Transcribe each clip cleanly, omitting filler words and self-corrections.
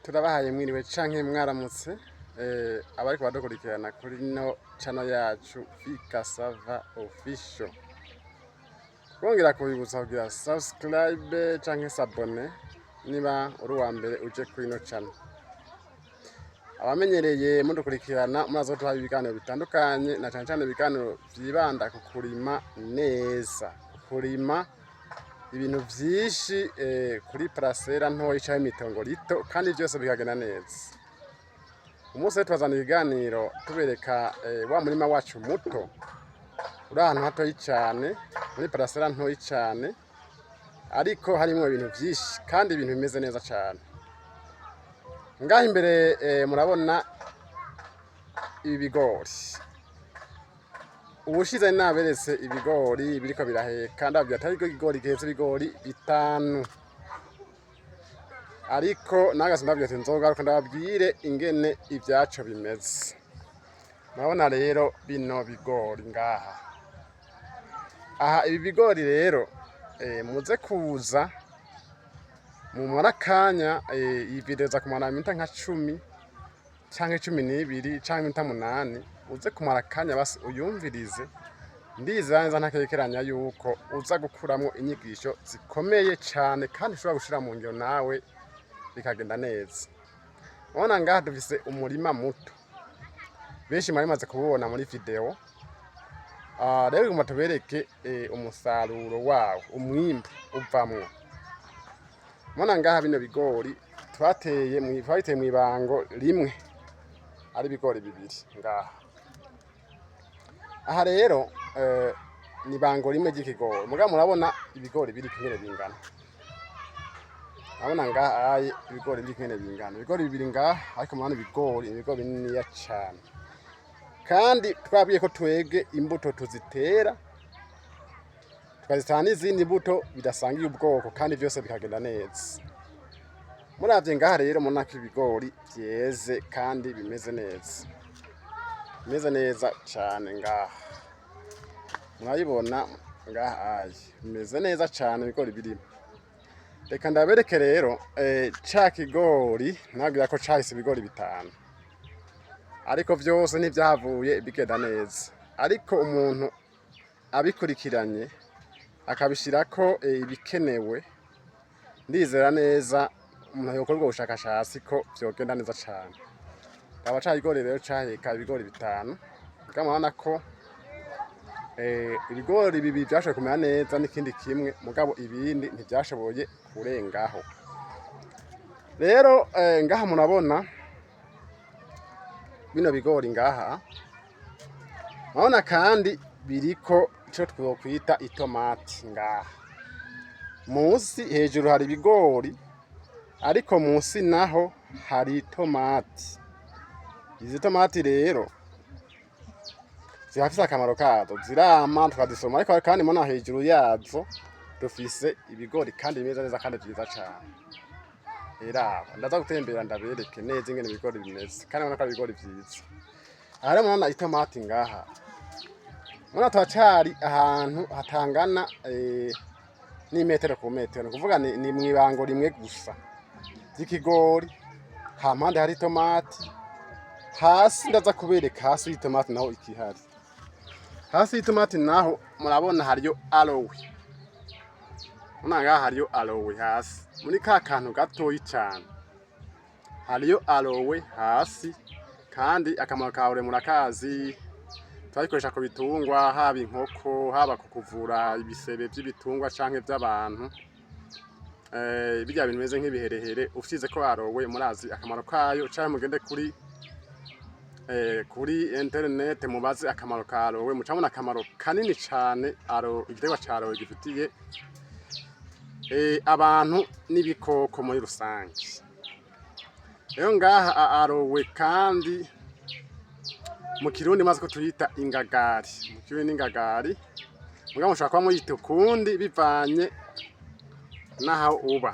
Turabahaye mwiriwe canke mwaramutse abariko badukurikirana kuri no channel yacu Vi.Cassava official. Kongera kubibutsa kugira subscribe canke s'abone niba uri wa mbere uje kuri no channel. Abamenyereye mudukurikirana murazo tuhaye ibiganiro bitandukanye na cyane ibiganiro vyibanda ku kurima neza, kurima ibintu vyinshi kuri parcela ntoyi cyane imitongo rito kandi byose bikagenda neza. Umunsi twazana ibiganiro tubereka wa murima wacu muto uri ahantu hatoyi cyane muri parcela ntoyi cyane, ariko harimo ibintu vyinshi kandi ibintu bimeze neza cyane. Ngaho imbere murabona ibigori. Ubushize naberetse ibigori biriko biraheka ndabwira atari ibigori gihetse ibigori bitanu, ariko nagase ndabwira ati nzogaruka ndababwire ingene ibyaco bimeze. Murabona rero bino bigori ngaha. Aha ibi bigori rero muze kuza mu mwarakanya ivideza kumara iminota nka 10 canke 12 canke iminota 8 uze kumara kanya basi uyumvirize. Ndizanza ntakekeranya yuko uza gukuramo inyigisho zikomeye cyane kandi ushobora gushira mu ngiro nawe bikagenda neza. Ubona ngaha dufise umurima muto, benshi marimaze kububona muri video. Rero ngoma tubereke umusaruro wawo, umwimbu uvamwo. Ubona ngaha bino bigori twateye mw'ibango rimwe, ari bigori bibiri ngaha. Aha rero ni bango rimwe ry'ikigori, muga murabona ibigori biri kingene bingana. Abona ngaha ayi ibigori biri kingene bingana, ibigori bibiri ngaha, ariko murabona ibigori bininiya cyane. Kandi twabwiye ko twege imbuto tuzitera tukazitana izindi mbuto bidasangiye ubwoko kandi byose bikagenda neza. Muravye ngaha rero mubona ko ibigori byeze kandi bimeze neza, bimeze neza cyane ngaha. Murabibona ngaha ayi bimeze neza cyane ibigori birimo. Reka ndabereke rero ca kigori nabwira ko cahise ibigori bitanu, ariko byose ntibyavuye bigenda neza. Ariko umuntu abikurikiranye akabishirako ibikenewe, ndizera neza umuntu yokora ubwo bushakashatsi ko vyogenda neza cyane. Aba cagigori rero caheka ibigori bitanu, murabona ko ibigori bibi byashoboye kumera neza n'ikindi kimwe, mugabo ibindi ntibyashoboye kurengaho. Rero ngaha murabona bino bigori ngaha, murabona kandi biriko ico twokwita itomati ngaha. Musi hejuru hari ibigori, ariko musi naho hari itomati. Izi tomati rero zirafise akamaro kazo, zirama tukazisoma, ariko kandi mona hejuru yazo dufise ibigori kandi bimeze neza kandi byiza cyane. Era ndaza gutembera ndabereke neza ingene ibigori bimeze, kandi mona ko ibigori byiza. Aha mona itomati ngaha, mona twacari ahantu hatangana ni metero ku metero, kuvuga ni mwibango rimwe gusa z'ikigori. Hampande hari itomati, hasi ndaza kubereka hasi y'itomati naho ikihari. Hasi y'itomati naho murabona hariyo aloe. Muna ngaha hariyo aloe hasi, muri ka kantu gatoyi cyane hariyo aloe hasi. Kandi akamaro kawe murakazi, twayikoresha ku bitungwa, haba inkoko, haba kukuvura ibisebe by'ibitungwa canke by'abantu. Bijya bintu bimeze nk'ibiherehere, ufisize ko aloe murazi akamaro kayo. Cyane mugende kuri internet mubaze akamaro ka aloe, mucabona akamaro kanini cyane igiterwa ca aloe gifitiye abantu n'ibikoko muri rusange. Rero ngaha aloe kandi mu Kirundi maze ko tuyita ingagari, mu Kirundi ingagari, mugabo mushaka kwa muyite ukundi bivanye naho uba.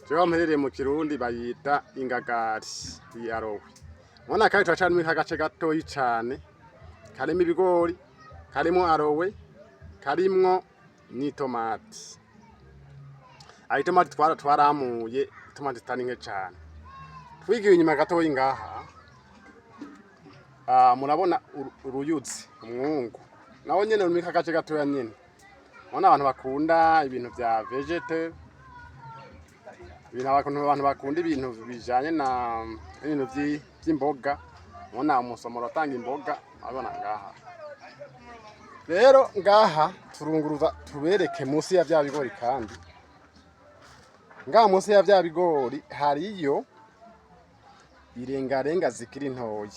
Jewe mperereye mu Kirundi bayita ingagari iyi aloe. Mubona kandi twacana muri kagace gatoyi cyane, karimo ibigori, karimo aloe, karimwo n'itomati. aho itomati twaramuye itomati zitari nke cyane. Twigiye inyuma gatoya ngaha murabona uruyuzi umwungu nawo nyene ruri mu gace gatoya nyene. Mubona abantu bakunda ibintu vya vegete, abantu bakunda ibintu bijanye na ibintu vy'imboga. Mubona umusomoro atanga imboga abona ngaha. Rero ngaha turunguruza tubereke munsi ya vya bigori, kandi ngaha munsi ya vya bigori hariyo irengarenga zikiri ntoyi.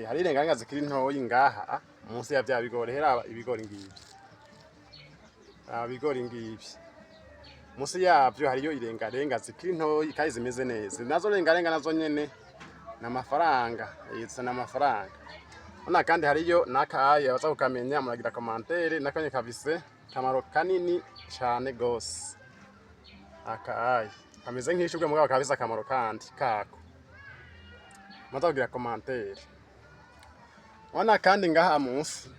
Hari irengarenga zikiri ntoyi ngaha munsi ya vya bigori. Heraba ibigori ngibi, bigori ngibi munsi yavyo hariyo irengarenga zikiri ntoyi kandi zimeze neza. Nazo rengarenga nazo nyene n'amafaranga, yitsa n'amafaranga. Ona kandi hariyo nakaye baza kukamenya, muragira commentaire. Nakanye kafise kamaro kanini cyane gose. Akaye kameze nk'ishurwe mugabo kafise akamaro kandi kako, maze kugira commentaire. Ona kandi ngaha munsi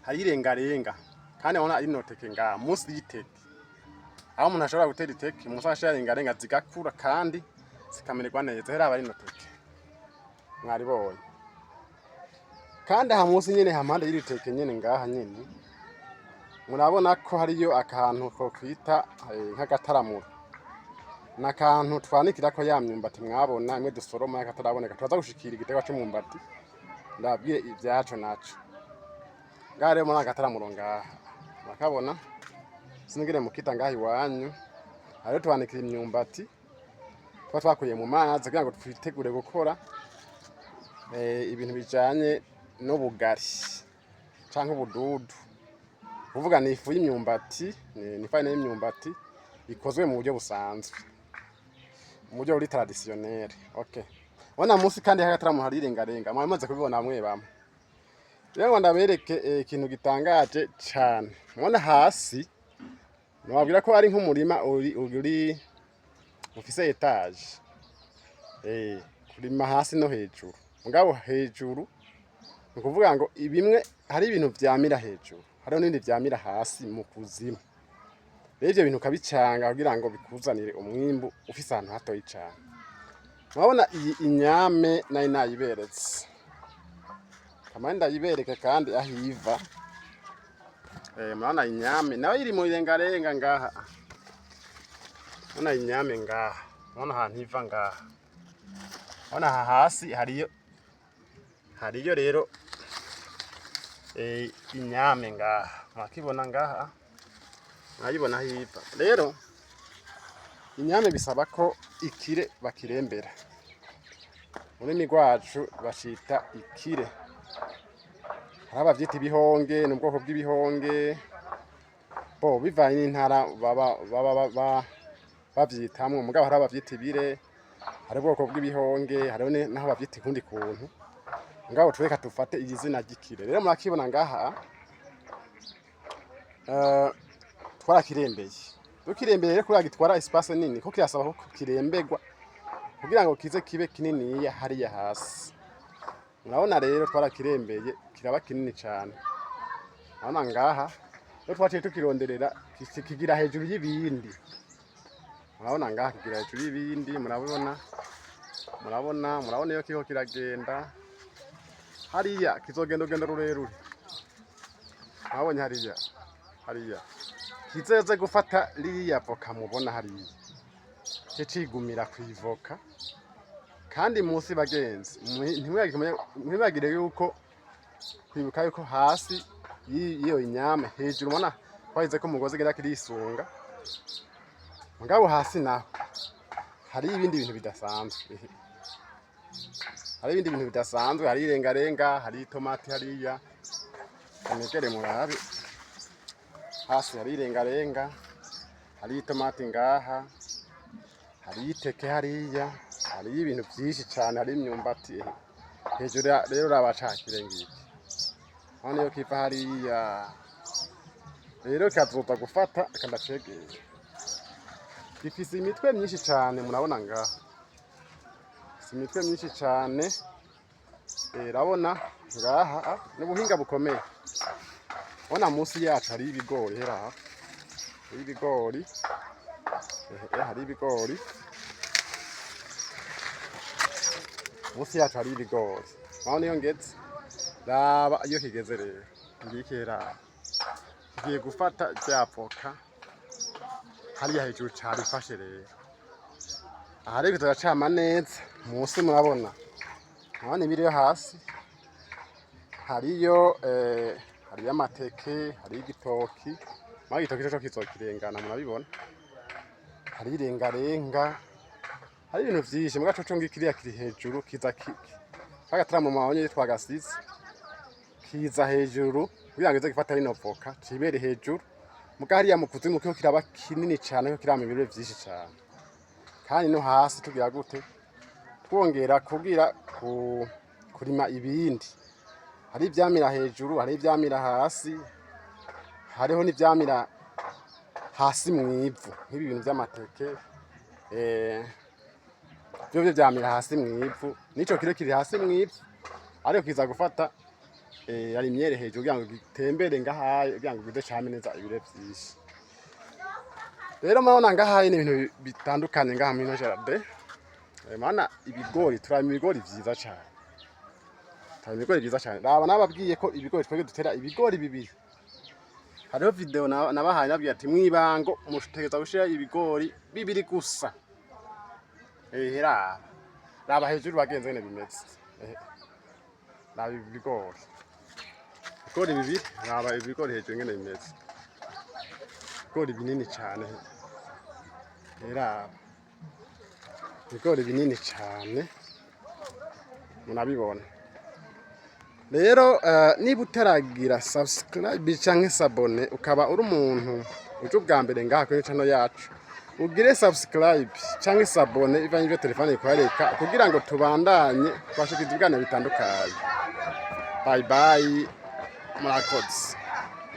hari irengarenga, kandi ona ari noteke ngaha munsi y'iteke, aho umuntu ashobora gutera iteke munsi ashira irengarenga zigakura kandi zikamererwa neza. Heraba ari noteke mwaribonye. Kandi aha munsi nyene hampande y'iteke nyene ngaha nyene murabona ko hariyo akantu ko kwita nk'agataramura. N'akantu twanikira ko ya myumbati mwabona imwe dusoroma y'akataraboneka, tubaza gushikira igiterwa cy'umwumbati. Ndabwiye ibyaco naco ngaha rero muri agataramuro ngaha bakabona sinigire mukita ngaha iwanyu. Hariyo twanikira imyumbati tuba twakuye mu mazi kugira ngo twitegure gukora ibintu bijanye n'ubugari canke ubududu. Kuvuga ni ifu y'imyumbati, ni farine y'imyumbati ikozwe mu buryo busanzwe, mu buryo buri traditionnel. Okay, ona munsi kandi hagataramuro hari irengarenga, mwamaze kubibona bamwe bamwe. Rero ndabereke ikintu gitangaje cyane. Mubona hasi nababwira ko ari nk'umurima uri ufise etage. Kurima hasi no hejuru, mugabo hejuru ni ukuvuga ngo ibimwe hari ibintu vyamira hejuru, hariho n'ibindi vyamira hasi mu kuzimu. Rero ivyo bintu ukabicanga kugira ngo bikuzanire umwimbu ufise ahantu hatoyi cane. Murabona iyi inyame nayo nayiberetse, kamari ndayibereke kandi ahiva. Murabona inyame nayo iri mu irengarenga ngaha. Murabona inyame ngaha, murabona ahantu iva ngaha. Murabona aha hasi hariyo rero inyame ngaha, mwakibona ngaha, mwayibona hiva. Rero inyame bisaba ko ikire bakirembera. Ururimi rwacu bacita ikire. Hari abavyita ibihonge, n'ubwoko bw'ibihonge bo bivanye n'intara baba bavyitamwo. Mugabo hari abavyita ibire, hari ubwoko bw'ibihonge, hariho naho bavyita ikundi kuntu. Mugabo tweka tufate izina ry'ikire. Rero murakibona ngaha twarakirembeye. Dukirembeye rero kugira gitwara espace nini, ko kirasaba ko kirembegwa kugira ngo kize kibe kinini hariya hasi. Murabona rero twarakirembeye kiraba kinini cyane. Murabona ngaha rero twaciye tukironderera kigira hejuru y'ibindi. Murabona ngaha kigira hejuru y'ibindi. Murabona iyo kiko kiragenda hariya, kizogenda ugenda rurerure. Murabonye hariya kizeze gufata liriya voka mubona hariya, cigumira kwivoka. Kandi munsi bagenzi ntimwibagire yuko kwibuka yuko hasi iyo inyame hejuru mubona twahize ko umugozi genda kirisunga. Mugabo hasi naho hari ibindi bintu bidasanzwe. Hari irengarenga, hari itomati hariya. Kanegere murabe hasi hari irengarenga, hari itomati ngaha, hari iteke hariya, hari ibintu byinshi cyane, hari imyumbati hejuru. Rero urabacakire ngiki, hano yo kiva hariya. Rero kazoza gufata kandacegeye, gifise imitwe myinshi cyane. Murabona ngaha imitwe myinshi cyane. Urabona ngaha n'ubuhinga bukomeye. Ona munsi yacu hari ibigori hera. ibigori, hari ibigori, munsi yacu hari ibigori. Urabona iyo ngeze, raba iyo kigeze rero, ngiki raba, kigiye gufata rya voka hariya hejuru carifashe rero. Aha rero turacama neza, munsi murabona, urabona ibiriyo hasi, hariyo amateke, hariyo igitoki, naho igitoki cyo kizokirengana murabibona, hariyo irengarenga, hari ibintu vyinshi, muga coco ngikiriya kiri hejuru, kiza kagatara mu mahonye twagasize, kiza hejuru kugira ngo ize gifata rino voka cibere hejuru, muga hariya mu kuzimu kiho kiraba kinini cane, kiho kirama ibiro vyinshi cane. Kandi no hasi tugira gute, twongera kugira kurima ibindi, hari ivyamira hejuru, hari ivyamira hasi, hariho n'ivyamira hasi mwivu, nk'ibi bintu vy'amateke, byo vyamira hasi mwivu, nico kire kiri hasi mwivu, ariko kiza gufata ari imyere hejuru kugira ngo gitembere ngahaye, kugira ngo gize came neza ibiro vyinshi. Rero murabona ngahaye ni ibintu bitandukanye ngaha muri jardin. Mana ibigori, turama ibigori vyiza cyane. Turama ibigori vyiza cyane. Raba nababwiye ko ibigori twege dutera ibigori bibiri. Hariho video nabahaye nabwiye ati mwibango mutegeza gushira ibigori bibiri gusa. Raba hejuru bagenze ne bimeze. Raba ibigori. Ibigori bibiri, raba ibigori hejuru ngene bimeze. Ibigori binini cyane. Ibigori binini cyane munabibona. Rero niba utaragira subscribe canke sabone, ukaba uri umuntu uje ubwa mbere ngaha kuri channel yacu, ugire subscribe canke sabone ivanye ivyo telefone ikwareka, kugira ngo tubandanye twashikije ibiganiro bitandukanye. Bye bye, murakoze.